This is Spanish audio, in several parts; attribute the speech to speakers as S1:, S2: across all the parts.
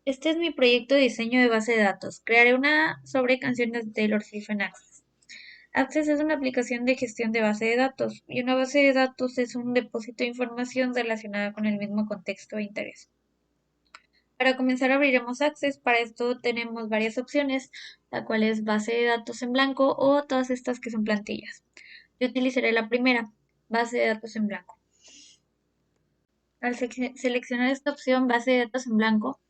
S1: Este es mi proyecto de diseño de base de datos. Crearé una sobre canciones de Taylor Swift en Access. Access es una aplicación de gestión de base de datos y una base de datos es un depósito de información relacionada con el mismo contexto e interés. Para comenzar abriremos Access. Para esto tenemos varias opciones, la cual es base de datos en blanco o todas estas que son plantillas. Yo utilizaré la primera, base de datos en blanco. Al seleccionar esta opción, base de datos en blanco,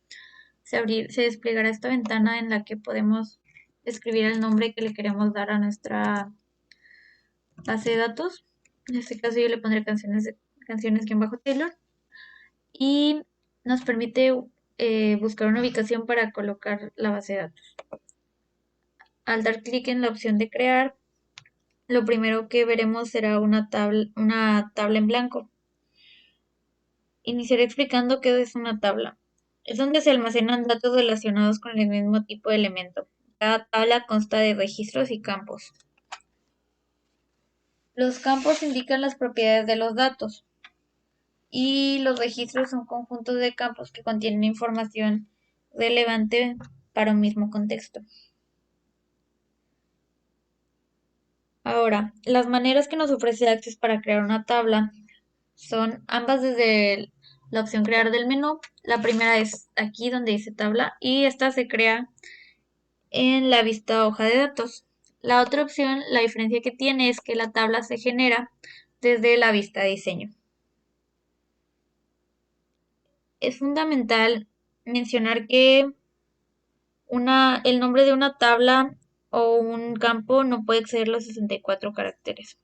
S1: se desplegará esta ventana en la que podemos escribir el nombre que le queremos dar a nuestra base de datos. En este caso yo le pondré canciones-Taylor y nos permite buscar una ubicación para colocar la base de datos. Al dar clic en la opción de crear, lo primero que veremos será una tabla en blanco. Iniciaré explicando qué es una tabla. Es donde se almacenan datos relacionados con el mismo tipo de elemento. Cada tabla consta de registros y campos. Los campos indican las propiedades de los datos y los registros son conjuntos de campos que contienen información relevante para un mismo contexto. Ahora, las maneras que nos ofrece Access para crear una tabla son ambas desde la opción crear del menú. La primera es aquí donde dice tabla y esta se crea en la vista hoja de datos. La otra opción, la diferencia que tiene es que la tabla se genera desde la vista de diseño. Es fundamental mencionar que el nombre de una tabla o un campo no puede exceder los 64 caracteres.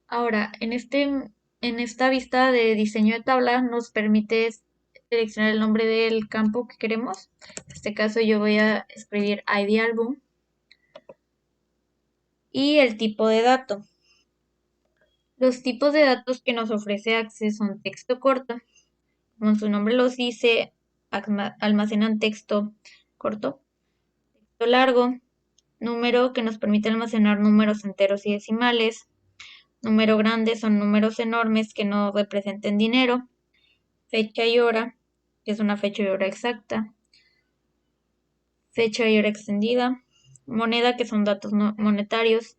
S1: Ahora, en esta vista de diseño de tabla nos permite seleccionar el nombre del campo que queremos. En este caso yo voy a escribir ID álbum y el tipo de dato. Los tipos de datos que nos ofrece Access son texto corto, como su nombre los dice, almacenan texto corto, texto largo, número que nos permite almacenar números enteros y decimales, número grande son números enormes que no representen dinero, fecha y hora, que es una fecha y hora exacta, fecha y hora extendida, moneda, que son datos monetarios,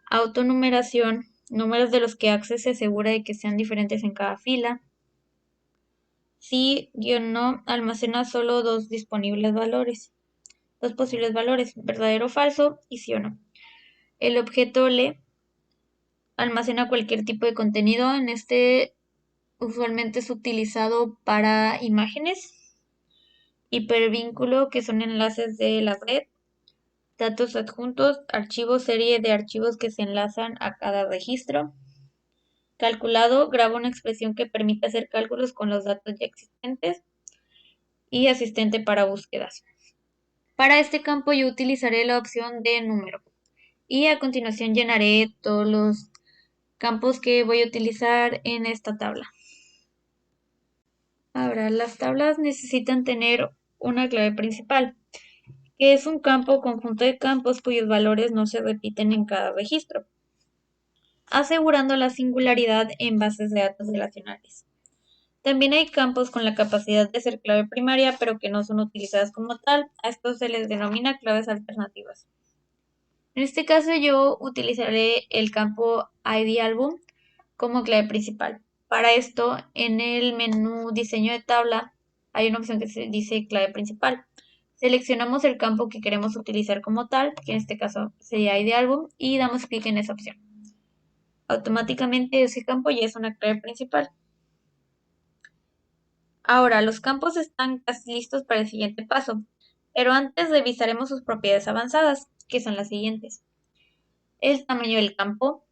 S1: autonumeración, números de los que Access se asegura de que sean diferentes en cada fila, sí-no almacena solo dos posibles valores, verdadero o falso y sí o no. El objeto le almacena cualquier tipo de contenido. En este usualmente es utilizado para imágenes. Hipervínculo, que son enlaces de la red. Datos adjuntos, archivos, serie de archivos que se enlazan a cada registro. Calculado, graba una expresión que permite hacer cálculos con los datos ya existentes. Y asistente para búsquedas. Para este campo yo utilizaré la opción de número. Y a continuación llenaré todos los campos que voy a utilizar en esta tabla. Ahora, las tablas necesitan tener una clave principal, que es un campo o conjunto de campos cuyos valores no se repiten en cada registro, asegurando la singularidad en bases de datos relacionales. También hay campos con la capacidad de ser clave primaria, pero que no son utilizadas como tal. A estos se les denomina claves alternativas. En este caso yo utilizaré el campo ID álbum como clave principal. Para esto, en el menú diseño de tabla, hay una opción que se dice clave principal. Seleccionamos el campo que queremos utilizar como tal, que en este caso sería ID álbum, y damos clic en esa opción. Automáticamente ese campo ya es una clave principal. Ahora, los campos están casi listos para el siguiente paso, pero antes revisaremos sus propiedades avanzadas, que son las siguientes. El tamaño del campo,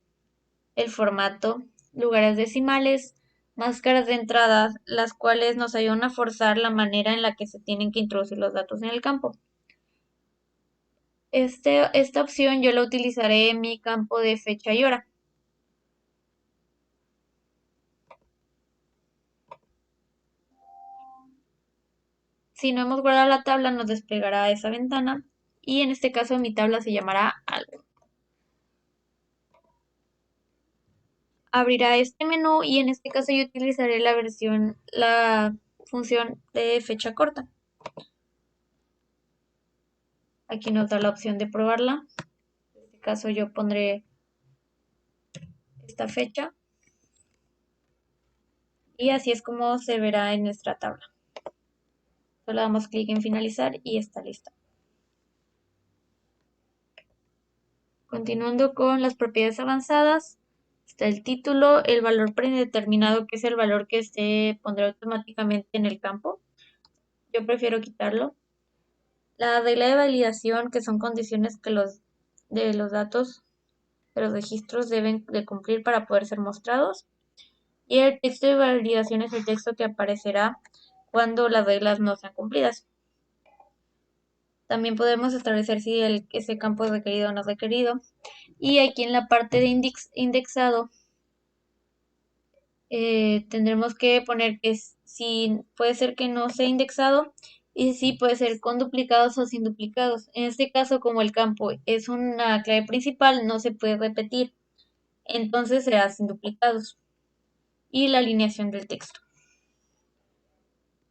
S1: el formato, lugares decimales, máscaras de entrada, las cuales nos ayudan a forzar la manera en la que se tienen que introducir los datos en el campo. Esta opción yo la utilizaré en mi campo de fecha y hora. Si no hemos guardado la tabla, nos desplegará esa ventana y en este caso mi tabla se llamará algo. Abrirá este menú y en este caso yo utilizaré la función de fecha corta. Aquí nos da la opción de probarla. En este caso yo pondré esta fecha. Y así es como se verá en nuestra tabla. Solo damos clic en finalizar y está lista. Continuando con las propiedades avanzadas, está el título, el valor predeterminado, que es el valor que se pondrá automáticamente en el campo. Yo prefiero quitarlo. La regla de validación, que son condiciones que de los datos de los registros deben de cumplir para poder ser mostrados. Y el texto de validación es el texto que aparecerá cuando las reglas no sean cumplidas. También podemos establecer si ese campo es requerido o no requerido. Y aquí en la parte de indexado tendremos que poner que si puede ser que no sea indexado y si puede ser con duplicados o sin duplicados. En este caso, como el campo es una clave principal, no se puede repetir. Entonces será sin duplicados. Y la alineación del texto.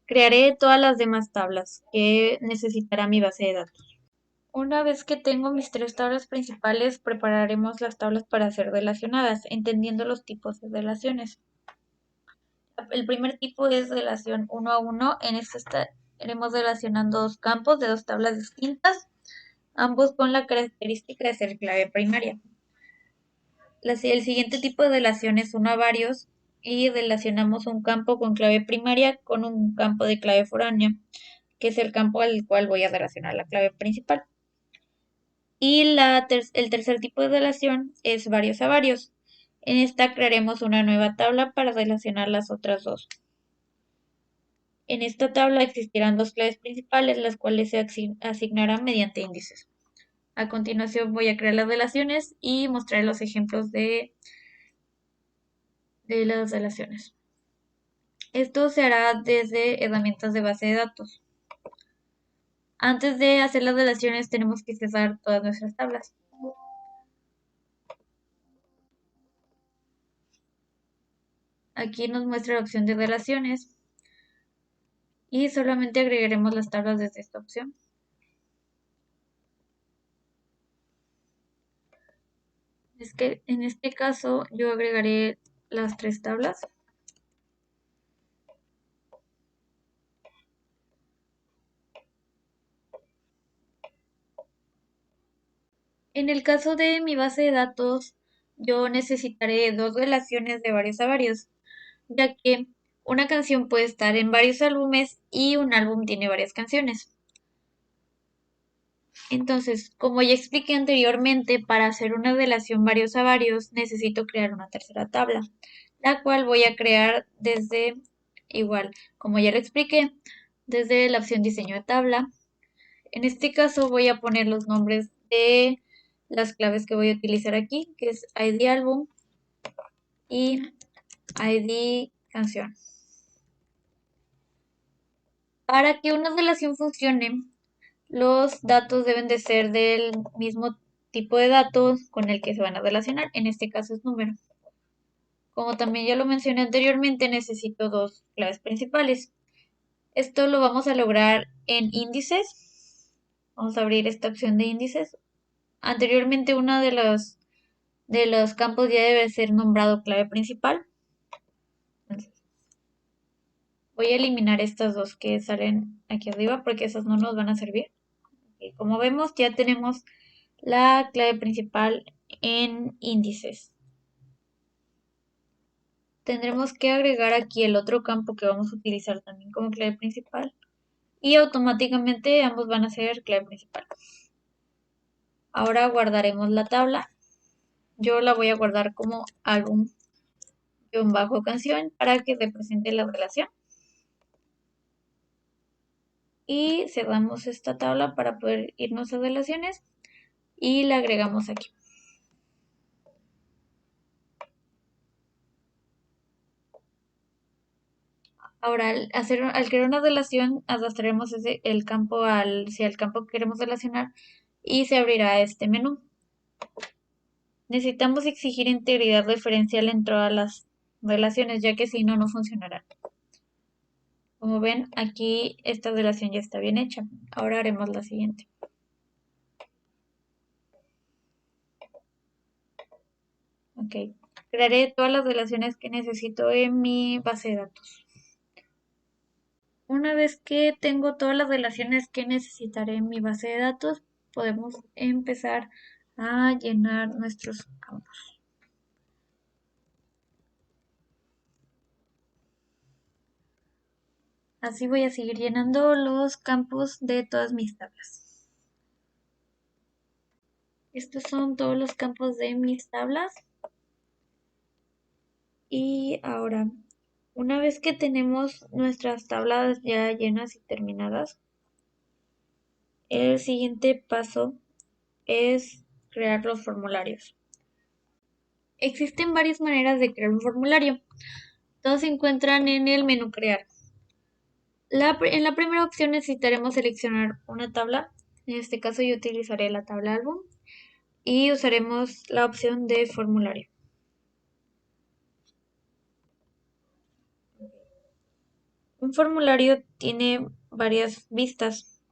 S1: Crearé todas las demás tablas que necesitará mi base de datos. Una vez que tengo mis 3 tablas principales, prepararemos las tablas para ser relacionadas, entendiendo los tipos de relaciones. El primer tipo es relación 1 a 1. En esta estaremos relacionando dos campos de dos tablas distintas, ambos con la característica de ser clave primaria. El siguiente tipo de relación es 1 a varios y relacionamos un campo con clave primaria con un campo de clave foránea, que es el campo al cual voy a relacionar la clave principal. Y el tercer tipo de relación es varios a varios. En esta crearemos una nueva tabla para relacionar las otras dos. En esta tabla existirán dos claves principales, las cuales se asignarán mediante índices. A continuación voy a crear las relaciones y mostrar los ejemplos de las relaciones. Esto se hará desde herramientas de base de datos. Antes de hacer las relaciones tenemos que cerrar todas nuestras tablas. Aquí nos muestra la opción de relaciones y solamente agregaremos las tablas desde esta opción. Es que en este caso yo agregaré las 3 tablas. En el caso de mi base de datos, yo necesitaré dos relaciones de varios a varios, ya que una canción puede estar en varios álbumes y un álbum tiene varias canciones. Entonces, como ya expliqué anteriormente, para hacer una relación varios a varios necesito crear una tercera tabla, la cual voy a crear desde, igual, como ya lo expliqué, desde la opción diseño de tabla. En este caso voy a poner los nombres de las claves que voy a utilizar aquí, que es ID álbum y ID canción. Para que una relación funcione, los datos deben de ser del mismo tipo de datos con el que se van a relacionar. En este caso es número. Como también ya lo mencioné anteriormente, necesito dos claves principales. Esto lo vamos a lograr en índices. Vamos a abrir esta opción de índices. Anteriormente uno de los campos ya debe ser nombrado clave principal. Entonces, voy a eliminar estas dos que salen aquí arriba porque esas no nos van a servir. Y como vemos, ya tenemos la clave principal en índices. Tendremos que agregar aquí el otro campo que vamos a utilizar también como clave principal. Y automáticamente ambos van a ser clave principal. Ahora guardaremos la tabla. Yo la voy a guardar como álbum-canción para que represente la relación. Y cerramos esta tabla para poder irnos a relaciones y la agregamos aquí. Ahora, al crear una relación, arrastraremos el campo hacia el campo que queremos relacionar y se abrirá este menú. Necesitamos exigir integridad referencial en todas las relaciones, ya que si no, no funcionará. Como ven, aquí esta relación ya está bien hecha. Ahora haremos la siguiente. Ok. Crearé todas las relaciones que necesito en mi base de datos. Una vez que tengo todas las relaciones que necesitaré en mi base de datos, podemos empezar a llenar nuestros campos. Así voy a seguir llenando los campos de todas mis tablas. Estos son todos los campos de mis tablas. Y ahora, una vez que tenemos nuestras tablas ya llenas y terminadas, el siguiente paso es crear los formularios. Existen varias maneras de crear un formulario. Todos se encuentran en el menú Crear. En la primera opción necesitaremos seleccionar una tabla. En este caso yo utilizaré la tabla álbum y usaremos la opción de formulario. Un formulario tiene varias vistas.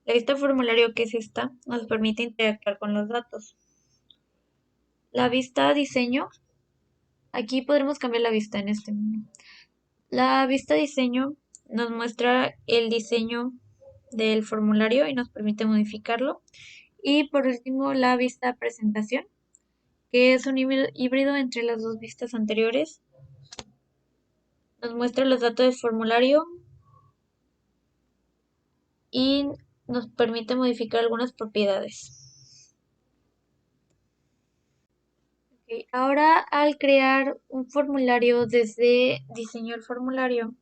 S1: La vista formulario, que es esta, nos permite interactuar con los datos. La vista diseño, aquí podremos cambiar la vista en este menú. La vista diseño nos muestra el diseño del formulario y nos permite modificarlo. Y por último, la vista presentación, que es un híbrido entre las dos vistas anteriores. Nos muestra los datos del formulario y nos permite modificar algunas propiedades. Okay. Ahora, al crear un formulario desde diseño del formulario,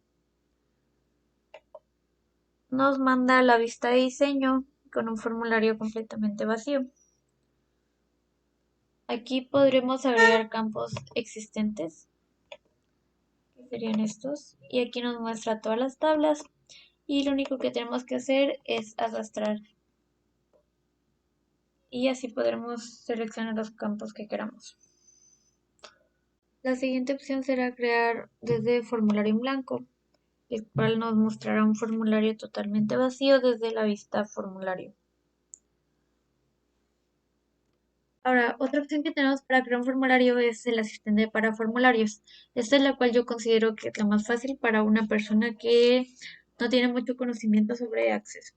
S1: nos manda la vista de diseño con un formulario completamente vacío. Aquí podremos agregar campos existentes, que serían estos, y aquí nos muestra todas las tablas y lo único que tenemos que hacer es arrastrar y así podremos seleccionar los campos que queramos. La siguiente opción será crear desde formulario en blanco, el cual nos mostrará un formulario totalmente vacío desde la vista formulario. Ahora, otra opción que tenemos para crear un formulario es el asistente para formularios. Esta es la cual yo considero que es la más fácil para una persona que no tiene mucho conocimiento sobre Access.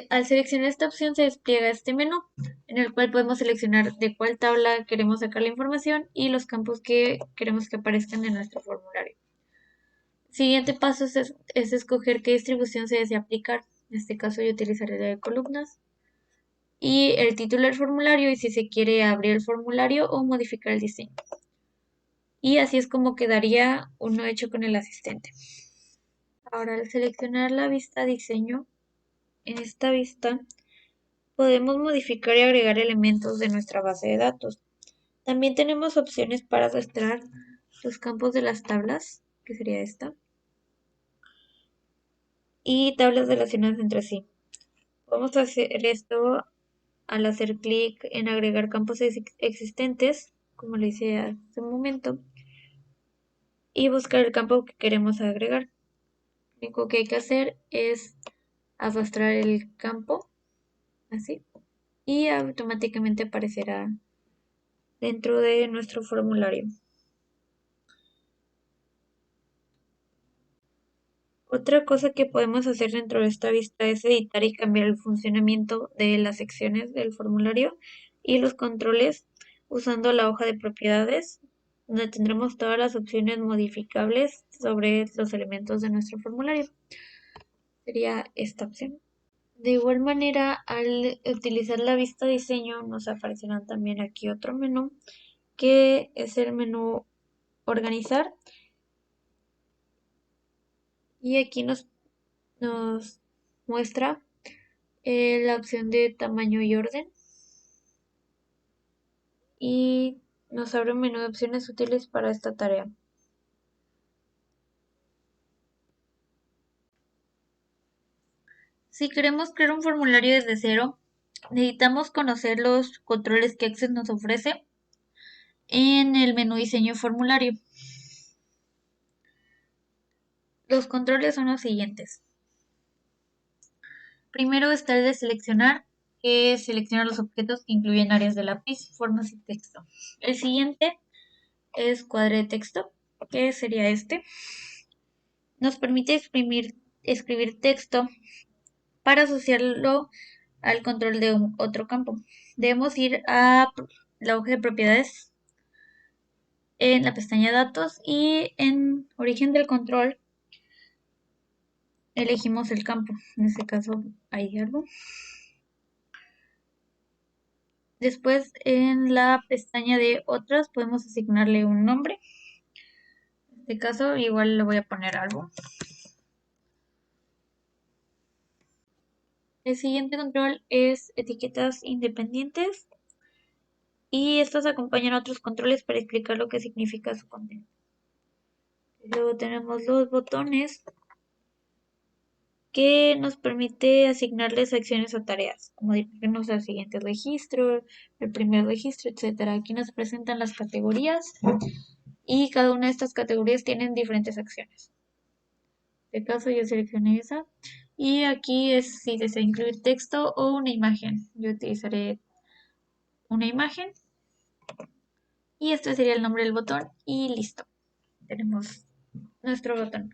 S1: Al seleccionar esta opción se despliega este menú, en el cual podemos seleccionar de cuál tabla queremos sacar la información y los campos que queremos que aparezcan en nuestro formulario. Siguiente paso es escoger qué distribución se desea aplicar. En este caso yo utilizaré la de columnas. Y el título del formulario y si se quiere abrir el formulario o modificar el diseño. Y así es como quedaría uno hecho con el asistente. Ahora al seleccionar la vista diseño, en esta vista podemos modificar y agregar elementos de nuestra base de datos. También tenemos opciones para arrastrar los campos de las tablas, que sería esta, y tablas relacionadas entre sí. Vamos a hacer esto al hacer clic en agregar campos existentes, como lo hice hace un momento, y buscar el campo que queremos agregar. Lo único que hay que hacer es arrastrar el campo, así, y automáticamente aparecerá dentro de nuestro formulario. Otra cosa que podemos hacer dentro de esta vista es editar y cambiar el funcionamiento de las secciones del formulario y los controles usando la hoja de propiedades, donde tendremos todas las opciones modificables sobre los elementos de nuestro formulario. Sería esta opción. De igual manera, al utilizar la vista diseño, nos aparecerán también aquí otro menú, que es el menú organizar. Y aquí nos muestra la opción de tamaño y orden. Y nos abre un menú de opciones útiles para esta tarea. Si queremos crear un formulario desde cero, necesitamos conocer los controles que Access nos ofrece en el menú diseño formulario. Los controles son los siguientes. Primero está el de seleccionar, que selecciona los objetos que incluyen áreas de lápiz, formas y texto. El siguiente es cuadro de texto, que sería este. Nos permite escribir texto para asociarlo al control de otro campo. Debemos ir a la hoja de propiedades en la pestaña datos y en origen del control elegimos el campo. En este caso hay algo. Después en la pestaña de otras podemos asignarle un nombre. En este caso igual le voy a poner algo. El siguiente control es etiquetas independientes y estos acompañan a otros controles para explicar lo que significa su contenido. Luego tenemos los botones que nos permite asignarles acciones o tareas, como dirigirnos al siguiente registro, el primer registro, etc. Aquí nos presentan las categorías y cada una de estas categorías tienen diferentes acciones. En este caso yo seleccioné esa y aquí es si desea incluir texto o una imagen. Yo utilizaré una imagen y este sería el nombre del botón y listo. Tenemos nuestro botón.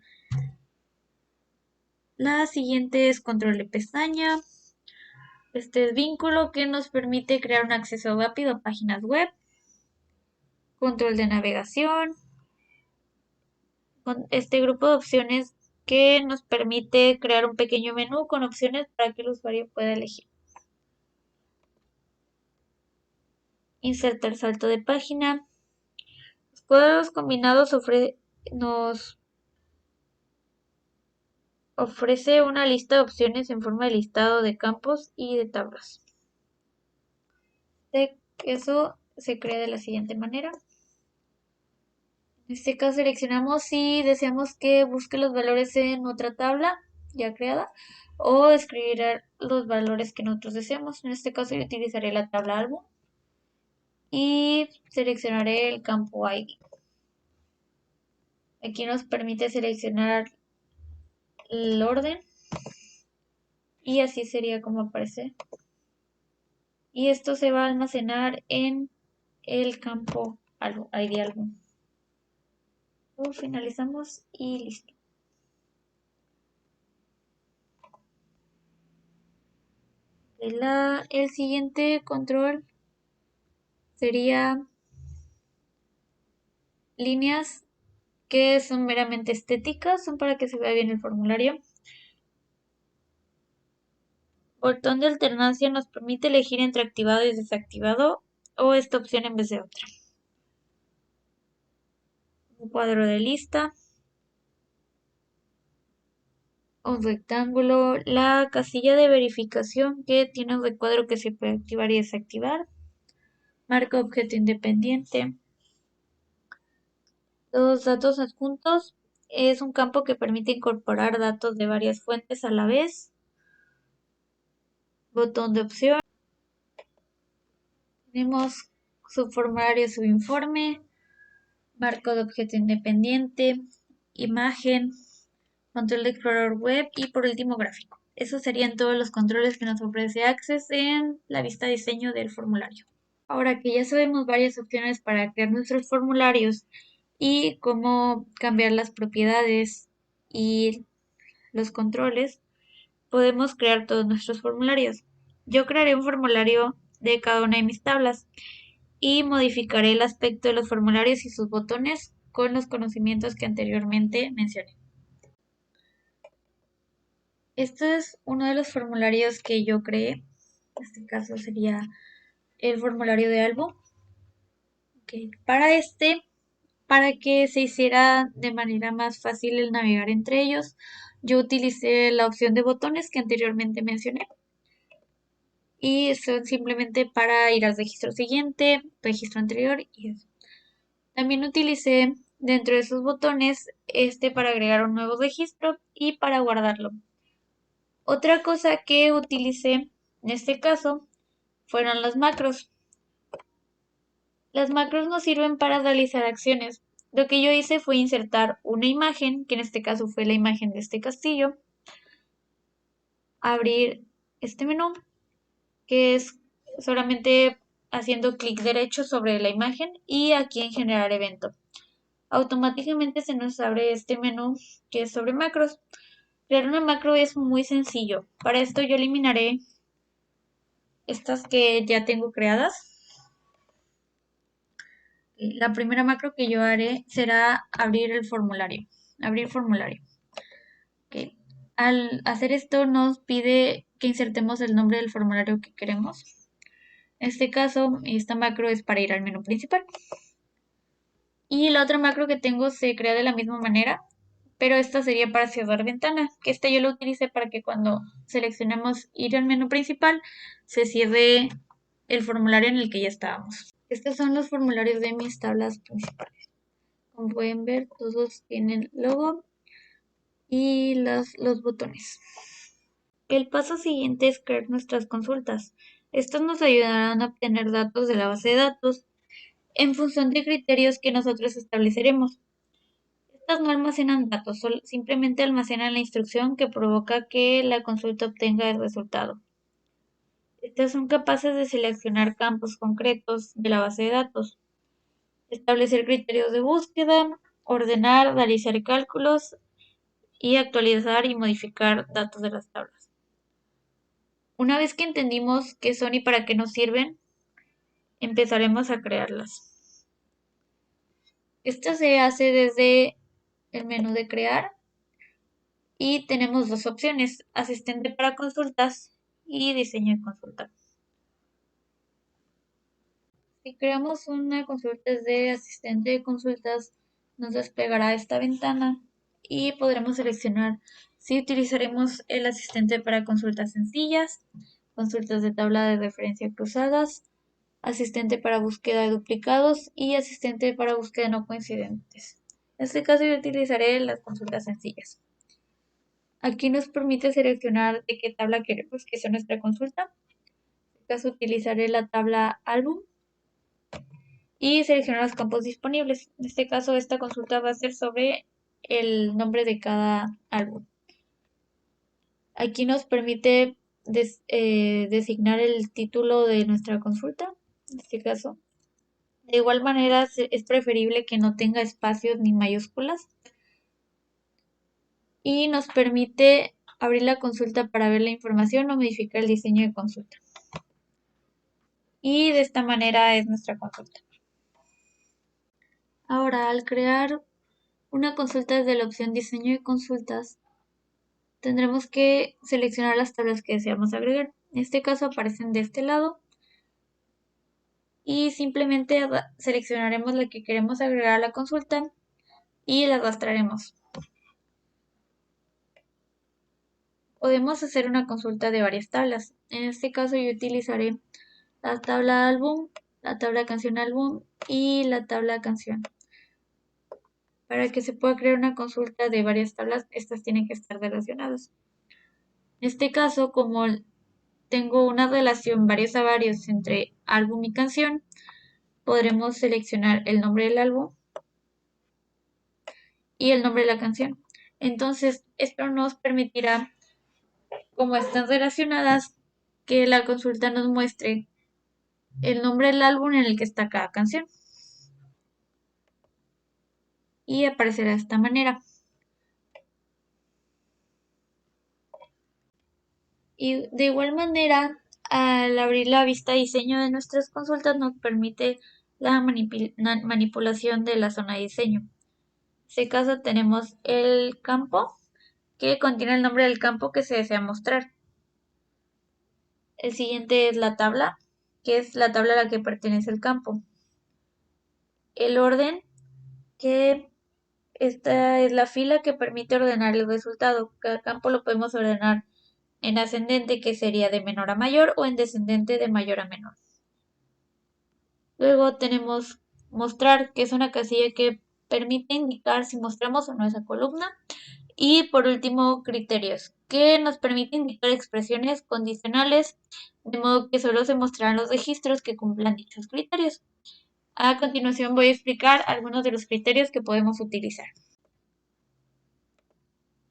S1: La siguiente es control de pestaña. Este es vínculo que nos permite crear un acceso rápido a páginas web. Control de navegación. Con este grupo de opciones que nos permite crear un pequeño menú con opciones para que el usuario pueda elegir. Insertar salto de página. Los cuadros combinados nos ofrece una lista de opciones en forma de listado de campos y de tablas. Eso se crea de la siguiente manera. En este caso seleccionamos si deseamos que busque los valores en otra tabla ya creada o escribir los valores que nosotros deseamos. En este caso yo utilizaré la tabla álbum y seleccionaré el campo ID. Aquí nos permite seleccionar el orden y así sería como aparece. Y esto se va a almacenar en el campo ID álbum. Luego finalizamos y listo. El siguiente control sería líneas que son meramente estéticas, son para que se vea bien el formulario. Botón de alternancia nos permite elegir entre activado y desactivado o esta opción en vez de otra. Un cuadro de lista. Un rectángulo. La casilla de verificación que tiene un recuadro que se puede activar y desactivar. Marca objeto independiente. Los datos adjuntos es un campo que permite incorporar datos de varias fuentes a la vez. Botón de opción. Tenemos su formulario, su informe, marco de objeto independiente, imagen, control de explorador web y por último gráfico. Esos serían todos los controles que nos ofrece Access en la vista de diseño del formulario. Ahora que ya sabemos varias opciones para crear nuestros formularios y cómo cambiar las propiedades y los controles, podemos crear todos nuestros formularios. Yo crearé un formulario de cada una de mis tablas y modificaré el aspecto de los formularios y sus botones con los conocimientos que anteriormente mencioné. Este es uno de los formularios que yo creé. En este caso sería el formulario de álbum. Para que se hiciera de manera más fácil el navegar entre ellos, yo utilicé la opción de botones que anteriormente mencioné. Y son simplemente para ir al registro siguiente, registro anterior y eso. También utilicé dentro de esos botones para agregar un nuevo registro y para guardarlo. Otra cosa que utilicé en este caso fueron las macros. Las macros nos sirven para realizar acciones. Lo que yo hice fue insertar una imagen, que en este caso fue la imagen de este castillo, abrir este menú, que es solamente haciendo clic derecho sobre la imagen y aquí en generar evento. Automáticamente se nos abre este menú que es sobre macros. Crear una macro es muy sencillo. Para esto yo eliminaré estas que ya tengo creadas. La primera macro que yo haré será abrir el formulario. Abrir formulario. Okay. Al hacer esto nos pide que insertemos el nombre del formulario que queremos. En este caso, esta macro es para ir al menú principal. Y la otra macro que tengo se crea de la misma manera, pero esta sería para cerrar ventana, que esta yo la utilicé para que cuando seleccionemos ir al menú principal, se cierre el formulario en el que ya estábamos. Estos son los formularios de mis tablas principales. Como pueden ver, todos tienen logo y los botones. El paso siguiente es crear nuestras consultas. Estos nos ayudarán a obtener datos de la base de datos en función de criterios que nosotros estableceremos. Estas no almacenan datos, simplemente almacenan la instrucción que provoca que la consulta obtenga el resultado. Estas son capaces de seleccionar campos concretos de la base de datos, establecer criterios de búsqueda, ordenar, realizar cálculos y actualizar y modificar datos de las tablas. Una vez que entendimos qué son y para qué nos sirven, empezaremos a crearlas. Esto se hace desde el menú de crear y tenemos dos opciones, asistente para consultas y diseño de consulta. Si creamos una consulta desde asistente de consultas, nos desplegará esta ventana y podremos seleccionar si utilizaremos el asistente para consultas sencillas, consultas de tabla de referencia cruzadas, asistente para búsqueda de duplicados y asistente para búsqueda de no coincidentes. En este caso yo utilizaré las consultas sencillas. Aquí nos permite seleccionar de qué tabla queremos que sea nuestra consulta. En este caso utilizaré la tabla álbum y seleccionar los campos disponibles. En este caso esta consulta va a ser sobre el nombre de cada álbum. Aquí nos permite designar el título de nuestra consulta. En este caso, de igual manera es preferible que no tenga espacios ni mayúsculas. Y nos permite abrir la consulta para ver la información o modificar el diseño de consulta. Y de esta manera es nuestra consulta. Ahora, al crear una consulta desde la opción diseño de consultas, tendremos que seleccionar las tablas que deseamos agregar. En este caso aparecen de este lado y simplemente seleccionaremos la que queremos agregar a la consulta y la arrastraremos. Podemos hacer una consulta de varias tablas. En este caso yo utilizaré la tabla álbum, la tabla canción álbum y la tabla canción. Para que se pueda crear una consulta de varias tablas, estas tienen que estar relacionadas. En este caso, como tengo una relación varios a varios entre álbum y canción, podremos seleccionar el nombre del álbum y el nombre de la canción. Entonces, esto nos permitirá, como están relacionadas, que la consulta nos muestre el nombre del álbum en el que está cada canción. Y aparecerá de esta manera. Y de igual manera, al abrir la vista diseño de nuestras consultas nos permite la manipulación de la zona de diseño. En este caso tenemos el campo que contiene el nombre del campo que se desea mostrar. El siguiente es la tabla, que es la tabla a la que pertenece el campo. El orden, que esta es la fila que permite ordenar el resultado. Cada campo lo podemos ordenar en ascendente, que sería de menor a mayor, o en descendente, de mayor a menor. Luego tenemos mostrar, que es una casilla que permite indicar si mostramos o no esa columna. Y por último, criterios, que nos permite indicar expresiones condicionales, de modo que solo se mostrarán los registros que cumplan dichos criterios. A continuación voy a explicar algunos de los criterios que podemos utilizar.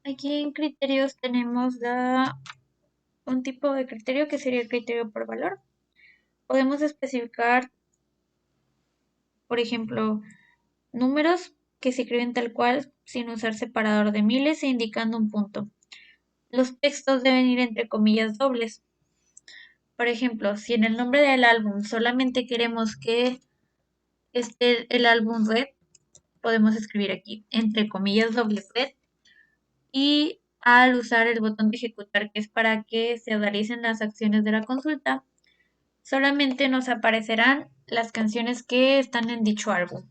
S1: Aquí en criterios tenemos un tipo de criterio que sería el criterio por valor. Podemos especificar, por ejemplo, números que se escriben tal cual sin usar separador de miles e indicando un punto. Los textos deben ir entre comillas dobles. Por ejemplo, si en el nombre del álbum solamente queremos que esté el álbum red, podemos escribir aquí entre comillas dobles red. Y al usar el botón de ejecutar, que es para que se realicen las acciones de la consulta, solamente nos aparecerán las canciones que están en dicho álbum.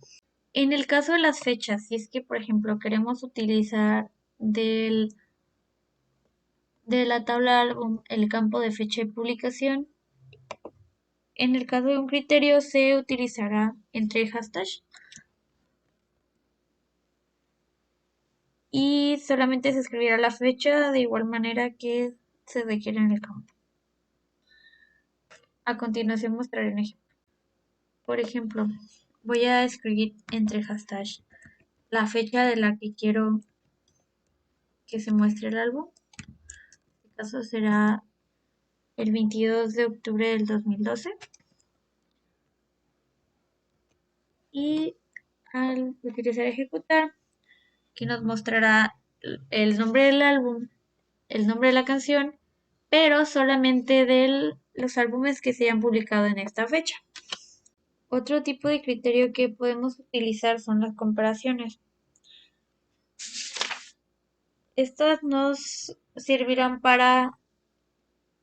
S1: En el caso de las fechas, si es que por ejemplo queremos utilizar de la tabla álbum el campo de fecha de publicación, en el caso de un criterio se utilizará entre hashtag y solamente se escribirá la fecha de igual manera que se requiere en el campo. A continuación mostraré un ejemplo. Por ejemplo, voy a escribir entre hashtag la fecha de la que quiero que se muestre el álbum. En este caso será el 22 de octubre del 2012. Y al utilizar ejecutar, que nos mostrará el nombre del álbum, el nombre de la canción, pero solamente de los álbumes que se hayan publicado en esta fecha. Otro tipo de criterio que podemos utilizar son las comparaciones. Estas nos servirán para,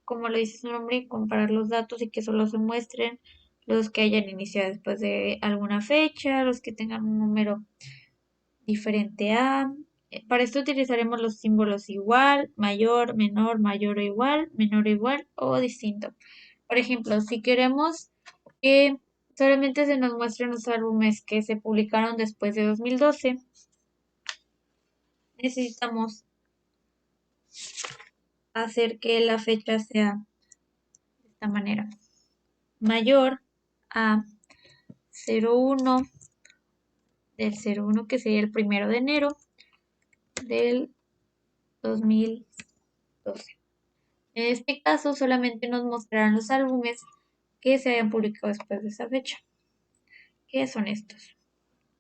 S1: como lo dice su nombre, comparar los datos y que solo se muestren los que hayan iniciado después de alguna fecha, los que tengan un número diferente a. Para esto utilizaremos los símbolos igual, mayor o igual, menor o igual o distinto. Por ejemplo, si queremos que solamente se nos muestren los álbumes que se publicaron después de 2012, necesitamos hacer que la fecha sea de esta manera. Mayor a 01 del 01 que sería el 1 de enero del 2012. En este caso solamente nos mostrarán los álbumes que se hayan publicado después de esa fecha. ¿Qué son estos?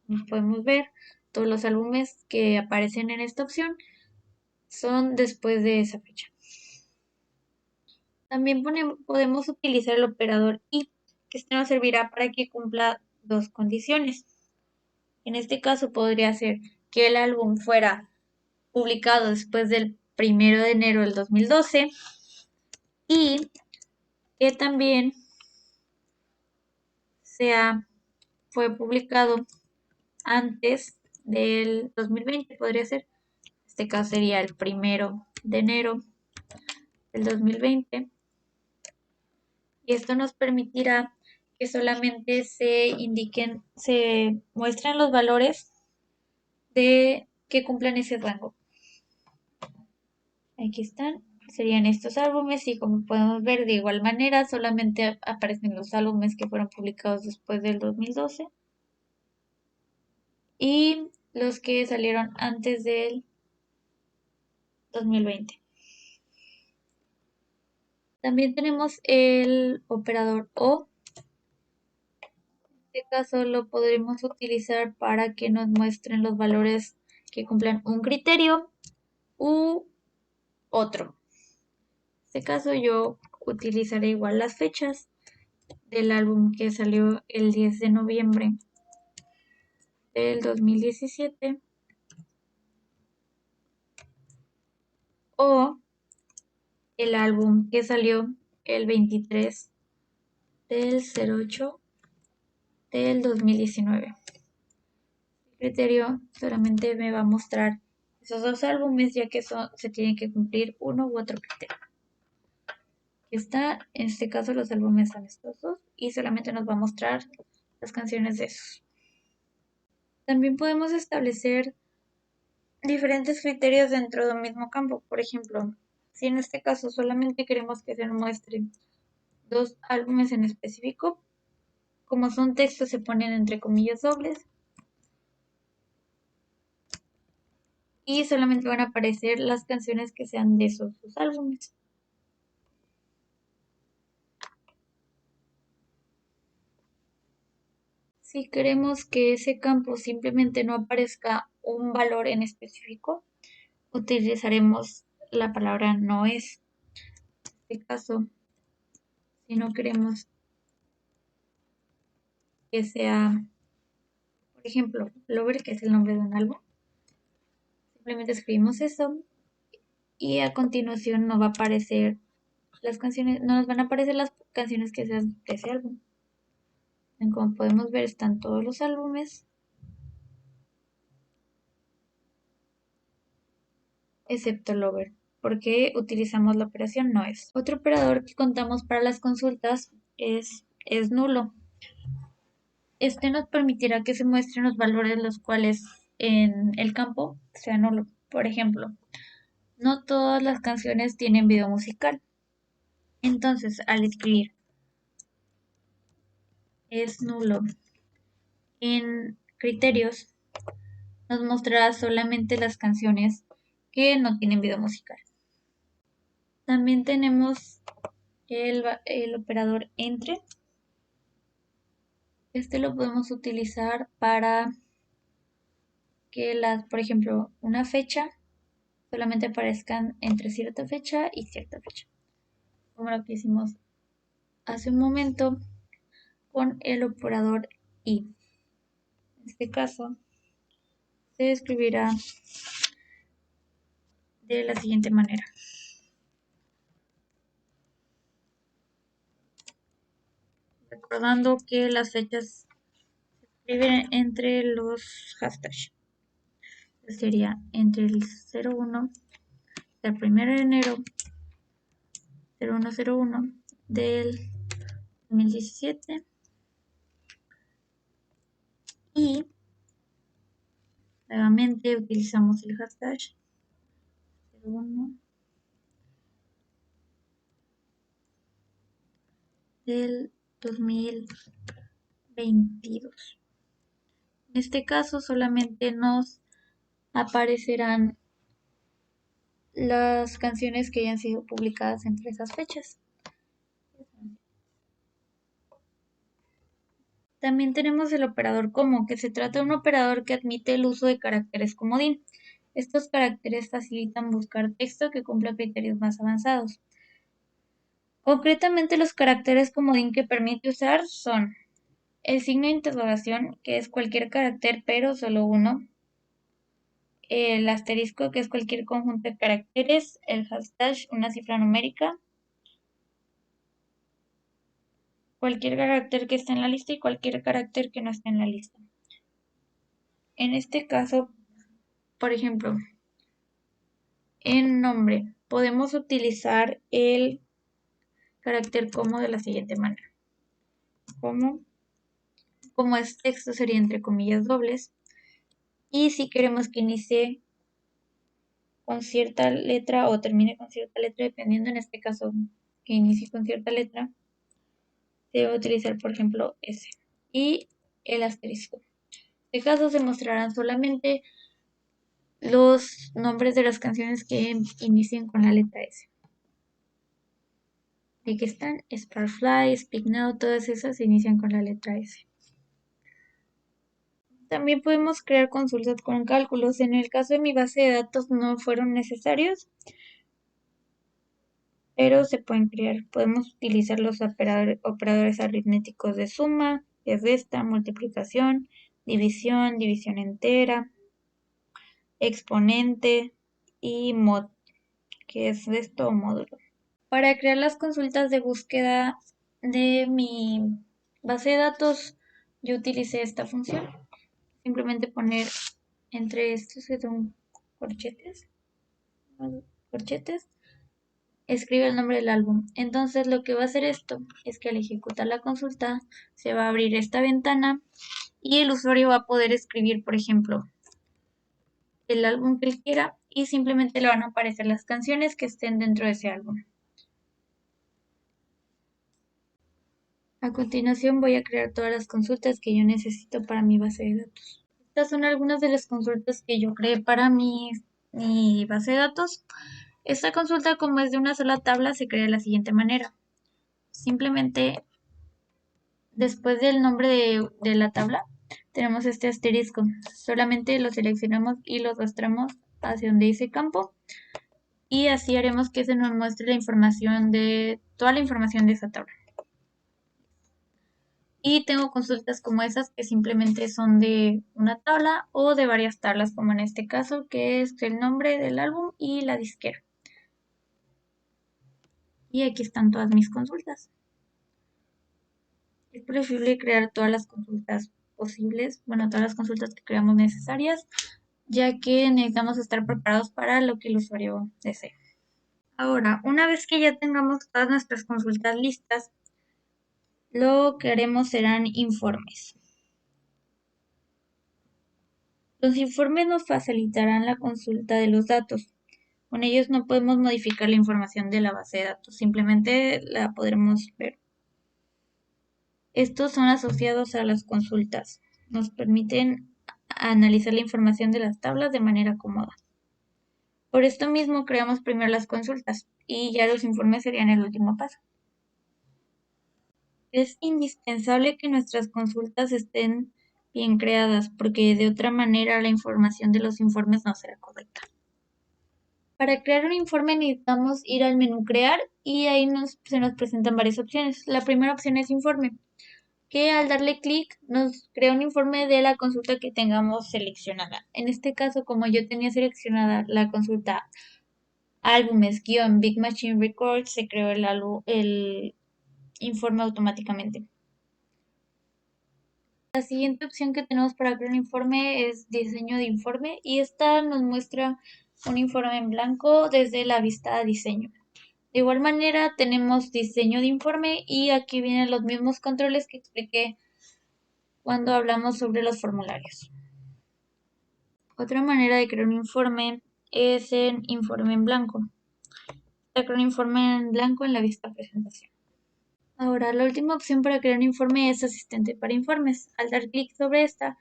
S1: Como podemos ver, todos los álbumes que aparecen en esta opción son después de esa fecha. También podemos utilizar el operador y, que este nos servirá para que cumpla dos condiciones. En este caso podría ser que el álbum fuera publicado después del 1 de enero del 2012 y que también fue publicado antes del 2020, podría ser. En este caso sería el 1 de enero del 2020. Y esto nos permitirá que solamente se muestren los valores de que cumplan ese rango. Aquí están, serían estos álbumes y como podemos ver de igual manera solamente aparecen los álbumes que fueron publicados después del 2012 y los que salieron antes del 2020. También tenemos el operador O. En este caso lo podremos utilizar para que nos muestren los valores que cumplan un criterio u otro. En este caso yo utilizaré igual las fechas del álbum que salió el 10 de noviembre del 2017 o el álbum que salió el 23 del 08 del 2019. El criterio solamente me va a mostrar esos dos álbumes ya que se tienen que cumplir uno u otro criterio. En este caso los álbumes son estos dos y solamente nos va a mostrar las canciones de esos. También podemos establecer diferentes criterios dentro de un mismo campo. Por ejemplo, si en este caso solamente queremos que se nos muestren dos álbumes en específico, como son textos se ponen entre comillas dobles. Y solamente van a aparecer las canciones que sean de esos dos álbumes. Si queremos que ese campo simplemente no aparezca un valor en específico, utilizaremos la palabra no es. En este caso, si no queremos que sea, por ejemplo, Lover, que es el nombre de un álbum, simplemente escribimos eso y a continuación no va a aparecer las canciones, no nos van a aparecer las canciones que sean de ese álbum. Como podemos ver, están todos los álbumes, excepto Lover, porque utilizamos la operación no es. Otro operador que contamos para las consultas es nulo. Este nos permitirá que se muestren los valores los cuales en el campo sea nulo. Por ejemplo, no todas las canciones tienen video musical. Entonces, al escribir es nulo en criterios, nos mostrará solamente las canciones que no tienen video musical. También tenemos el operador entre. Este lo podemos utilizar para que por ejemplo, una fecha solamente aparezcan entre cierta fecha y cierta fecha. Como lo que hicimos hace un momento con el operador y. En este caso, se escribirá de la siguiente manera. Recordando que las fechas se escriben entre los hashtags. Sería entre el 01 del 1 de enero 0101 del 2017 y nuevamente utilizamos el hashtag 01 del 2022. En este caso solamente nos aparecerán las canciones que hayan sido publicadas entre esas fechas. También tenemos el operador como, que se trata de un operador que admite el uso de caracteres comodín. Estos caracteres facilitan buscar texto que cumpla criterios más avanzados. Concretamente, los caracteres comodín que permite usar son el signo de interrogación, que es cualquier carácter pero solo uno, el asterisco, que es cualquier conjunto de caracteres, el hashtag, una cifra numérica, cualquier carácter que esté en la lista y cualquier carácter que no esté en la lista. En este caso, por ejemplo, en nombre podemos utilizar el carácter como de la siguiente manera. Como es texto sería entre comillas dobles. Y si queremos que inicie con cierta letra o termine con cierta letra, dependiendo en este caso que inicie con cierta letra, se debe utilizar, por ejemplo, S y el asterisco. En este caso se mostrarán solamente los nombres de las canciones que inicien con la letra S. De que están Sparkfly, Speak Now, todas esas inician con la letra S. También podemos crear consultas con cálculos. En el caso de mi base de datos no fueron necesarios, pero se pueden crear. Podemos utilizar los operadores aritméticos de suma, de resta, multiplicación, división entera, exponente y mod, que es resto o módulo. Para crear las consultas de búsqueda de mi base de datos, yo utilicé esta función. Simplemente poner entre estos que son corchetes, escribe el nombre del álbum. Entonces lo que va a hacer esto es que al ejecutar la consulta se va a abrir esta ventana y el usuario va a poder escribir, por ejemplo, el álbum que él quiera y simplemente le van a aparecer las canciones que estén dentro de ese álbum. A continuación voy a crear todas las consultas que yo necesito para mi base de datos. Estas son algunas de las consultas que yo creé para mi base de datos. Esta consulta, como es de una sola tabla, se crea de la siguiente manera. Simplemente después del nombre de la tabla tenemos este asterisco. Solamente lo seleccionamos y lo arrastramos hacia donde dice campo. Y así haremos que se nos muestre la información de toda la información de esa tabla. Y tengo consultas como esas que simplemente son de una tabla o de varias tablas, como en este caso, que es el nombre del álbum y la disquera. Y aquí están todas mis consultas. Es preferible crear todas las consultas posibles, bueno, todas las consultas que creamos necesarias, ya que necesitamos estar preparados para lo que el usuario desee. Ahora, una vez que ya tengamos todas nuestras consultas listas, lo que haremos serán informes. Los informes nos facilitarán la consulta de los datos. Con ellos no podemos modificar la información de la base de datos, simplemente la podremos ver. Estos son asociados a las consultas. Nos permiten analizar la información de las tablas de manera cómoda. Por esto mismo creamos primero las consultas y ya los informes serían el último paso. Es indispensable que nuestras consultas estén bien creadas porque de otra manera la información de los informes no será correcta. Para crear un informe necesitamos ir al menú crear y ahí se nos presentan varias opciones. La primera opción es informe, que al darle clic nos crea un informe de la consulta que tengamos seleccionada. En este caso, como yo tenía seleccionada la consulta álbumes-Big Machine Records, se creó el informe automáticamente. La siguiente opción que tenemos para crear un informe es diseño de informe y esta nos muestra un informe en blanco desde la vista diseño. De igual manera tenemos diseño de informe y aquí vienen los mismos controles que expliqué cuando hablamos sobre los formularios. Otra manera de crear un informe es en informe en blanco. Para crear un informe en blanco en la vista presentación. Ahora, la última opción para crear un informe es asistente para informes. Al dar clic sobre esta,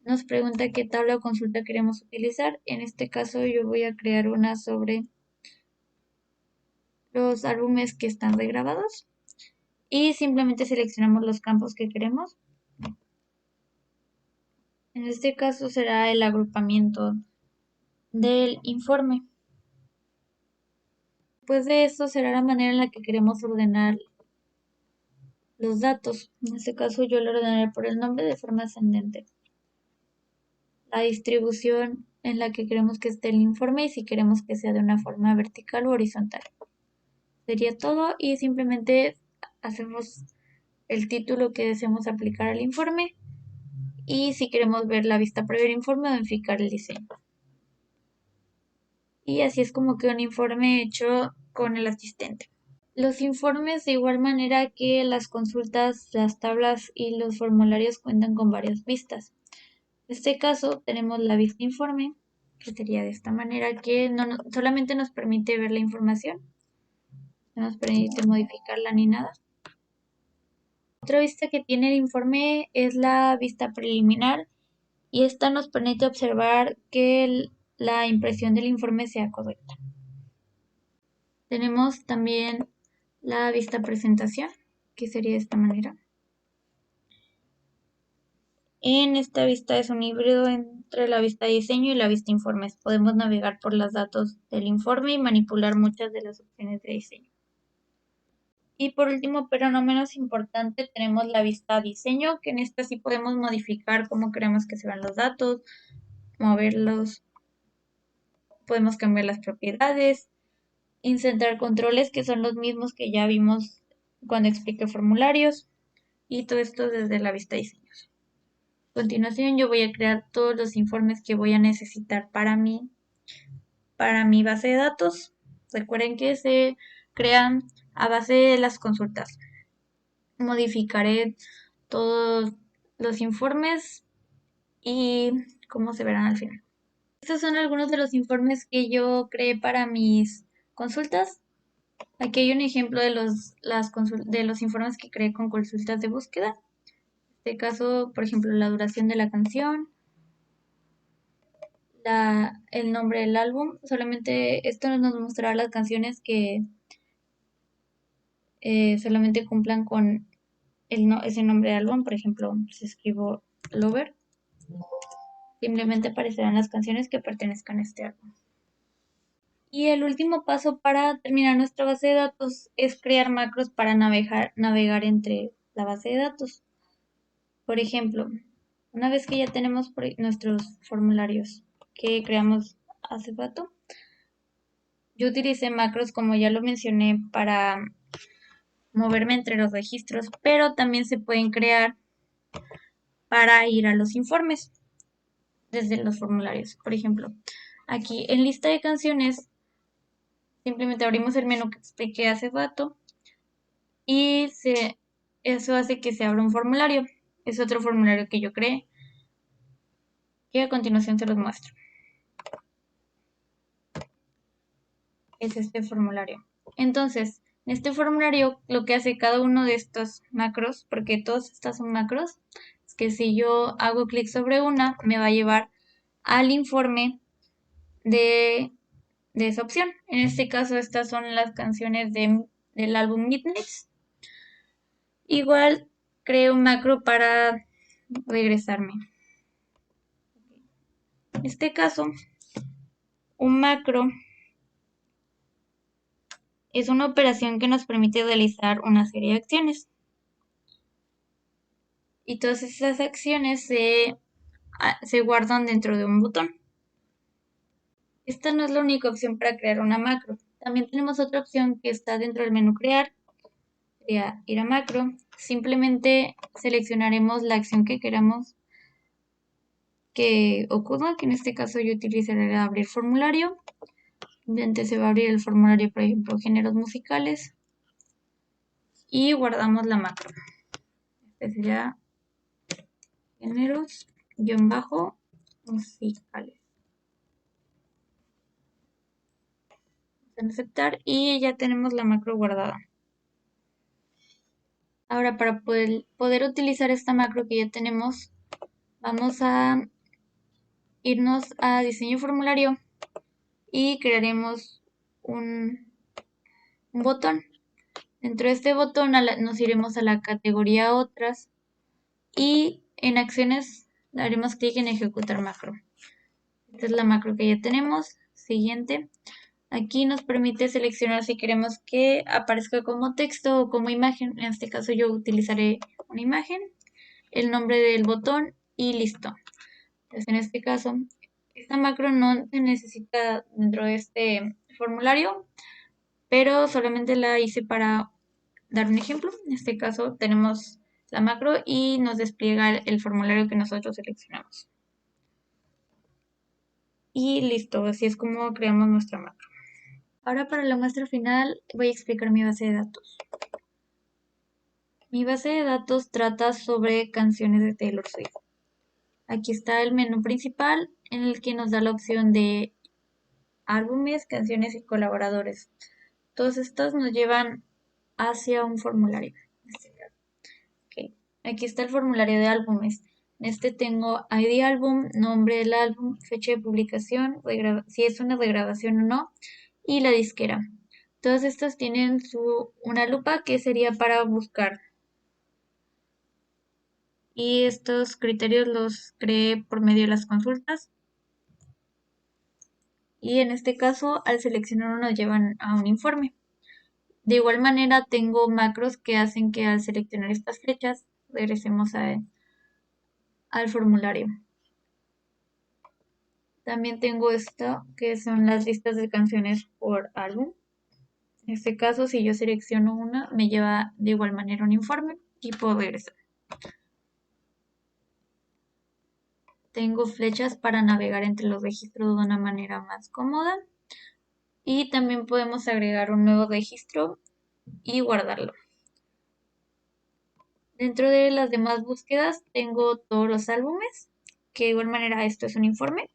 S1: nos pregunta qué tabla o consulta queremos utilizar. En este caso yo voy a crear una sobre los álbumes que están regrabados y simplemente seleccionamos los campos que queremos. En este caso será el agrupamiento del informe. Después de esto será la manera en la que queremos ordenar los datos. En este caso yo lo ordenaré por el nombre de forma ascendente. La distribución en la que queremos que esté el informe y si queremos que sea de una forma vertical o horizontal. Sería todo y simplemente hacemos el título que deseamos aplicar al informe y si queremos ver la vista previa del informe, modificar el diseño. Y así es como queda un informe hecho con el asistente. Los informes, de igual manera que las consultas, las tablas y los formularios cuentan con varias vistas. En este caso tenemos la vista informe, que sería de esta manera, que solamente nos permite ver la información, no nos permite modificarla ni nada. Otra vista que tiene el informe es la vista preliminar y esta nos permite observar que la impresión del informe sea correcta. Tenemos también la vista presentación, que sería de esta manera. En esta vista es un híbrido entre la vista de diseño y la vista informes. Podemos navegar por los datos del informe y manipular muchas de las opciones de diseño. Y por último, pero no menos importante, tenemos la vista diseño, que en esta sí podemos modificar cómo queremos que se vean los datos, moverlos, podemos cambiar las propiedades, insertar controles que son los mismos que ya vimos cuando expliqué formularios y todo esto desde la vista diseños. A continuación yo voy a crear todos los informes que voy a necesitar para mi base de datos. Recuerden que se crean a base de las consultas. Modificaré todos los informes y cómo se verán al final. Estos son algunos de los informes que yo creé para mis consultas. Aquí hay un ejemplo de los informes que creé con consultas de búsqueda. En este caso, por ejemplo, la duración de la canción, el nombre del álbum. Solamente esto nos mostrará las canciones que solamente cumplan con ese nombre de álbum. Por ejemplo, si escribo Lover, simplemente aparecerán las canciones que pertenezcan a este álbum. Y el último paso para terminar nuestra base de datos es crear macros para navegar entre la base de datos. Por ejemplo, una vez que ya tenemos nuestros formularios que creamos hace rato, yo utilicé macros, como ya lo mencioné, para moverme entre los registros, pero también se pueden crear para ir a los informes desde los formularios. Por ejemplo, aquí en lista de canciones, simplemente abrimos el menú que expliqué hace rato y eso hace que se abra un formulario. Es otro formulario que yo creé, que a continuación se los muestro. Es este formulario. Entonces, en este formulario lo que hace cada uno de estos macros, porque todas estas son macros, es que si yo hago clic sobre una, me va a llevar al informe de esa opción. En este caso, estas son las canciones del álbum Midnights. Igual creo un macro para regresarme. En este caso, un macro es una operación que nos permite realizar una serie de acciones. Y todas esas acciones se guardan dentro de un botón. Esta no es la única opción para crear una macro. También tenemos otra opción que está dentro del menú crear. Sería ir a macro. Simplemente seleccionaremos la acción que queramos que ocurra, que en este caso yo utilizaré abrir formulario. Simplemente se va a abrir el formulario, por ejemplo, géneros musicales. Y guardamos la macro. Este sería géneros-musicales. En aceptar y ya tenemos la macro guardada. Ahora, para poder utilizar esta macro que ya tenemos, vamos a irnos a diseño formulario y crearemos un botón. Dentro de este botón nos iremos a la categoría otras y en acciones daremos clic en ejecutar macro. Esta es la macro que ya tenemos. Siguiente. Aquí nos permite seleccionar si queremos que aparezca como texto o como imagen. En este caso yo utilizaré una imagen, el nombre del botón y listo. Entonces en este caso, esta macro no se necesita dentro de este formulario, pero solamente la hice para dar un ejemplo. En este caso tenemos la macro y nos despliega el formulario que nosotros seleccionamos. Y listo, así es como creamos nuestra macro. Ahora para la muestra final voy a explicar mi base de datos. Mi base de datos trata sobre canciones de Taylor Swift. Aquí está el menú principal en el que nos da la opción de álbumes, canciones y colaboradores. Todos estos nos llevan hacia un formulario. Okay. Aquí está el formulario de álbumes. En este tengo ID álbum, nombre del álbum, fecha de publicación, si es una regrabación o no, y la disquera. Todas estas tienen una lupa que sería para buscar. Y estos criterios los creé por medio de las consultas. Y en este caso, al seleccionar uno, nos llevan a un informe. De igual manera, tengo macros que hacen que al seleccionar estas flechas, regresemos al formulario. También tengo esto, que son las listas de canciones por álbum. En este caso, si yo selecciono una, me lleva de igual manera un informe y puedo regresar. Tengo flechas para navegar entre los registros de una manera más cómoda. Y también podemos agregar un nuevo registro y guardarlo. Dentro de las demás búsquedas tengo todos los álbumes, que de igual manera esto es un informe.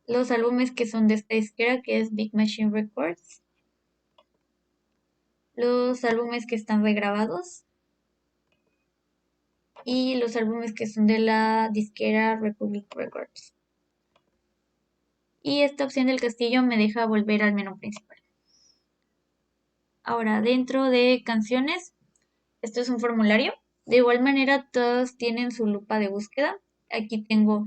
S1: Los álbumes que son de esta disquera, que es Big Machine Records. los álbumes que están regrabados y los álbumes que son de la disquera Republic Records. Y esta opción del castillo me deja volver al menú principal. Ahora, dentro de canciones, esto es un formulario. De igual manera, todos tienen su lupa de búsqueda. Aquí tengo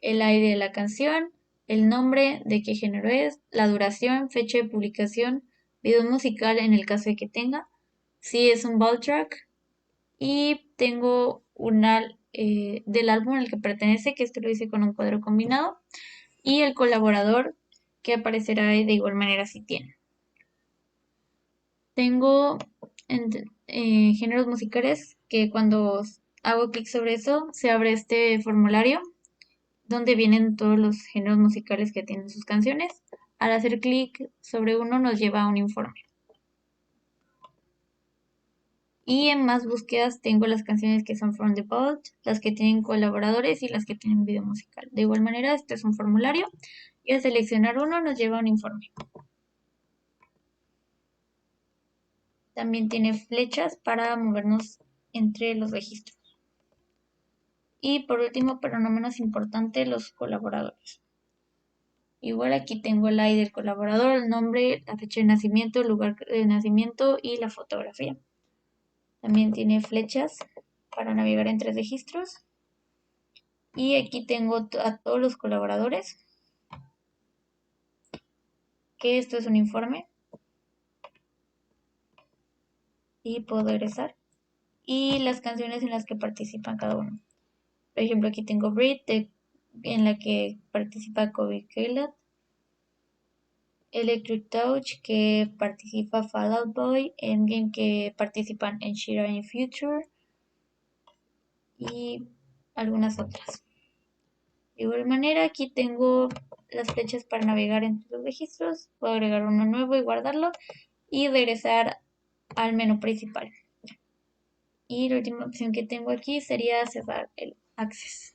S1: el ID de la canción, el nombre, de qué género es, la duración, fecha de publicación, video musical en el caso de que tenga, si es un ball track, y tengo una del álbum al que pertenece, que esto lo hice con un cuadro combinado, y el colaborador que aparecerá de igual manera si tiene. Tengo géneros musicales que cuando hago clic sobre eso se abre este formulario donde vienen todos los géneros musicales que tienen sus canciones. Al hacer clic sobre uno nos lleva a un informe. Y en más búsquedas tengo las canciones que son from the vault, las que tienen colaboradores y las que tienen video musical. De igual manera, este es un formulario y al seleccionar uno nos lleva a un informe. También tiene flechas para movernos entre los registros. Y por último, pero no menos importante, los colaboradores. Igual aquí tengo el ID del colaborador, el nombre, la fecha de nacimiento, el lugar de nacimiento y la fotografía. También tiene flechas para navegar entre registros. Y aquí tengo a todos los colaboradores, que esto es un informe. Y puedo regresar. Y las canciones en las que participan cada uno. Por ejemplo, aquí tengo Brit, en la que participa Kobe Keelat. Electric Touch, que participa Fall Out Boy, Endgame, que participan en Shira in Future y algunas otras. De igual manera, aquí tengo las flechas para navegar entre los registros. Puedo agregar uno nuevo y guardarlo y regresar al menú principal. Y la última opción que tengo aquí sería cerrar el Access.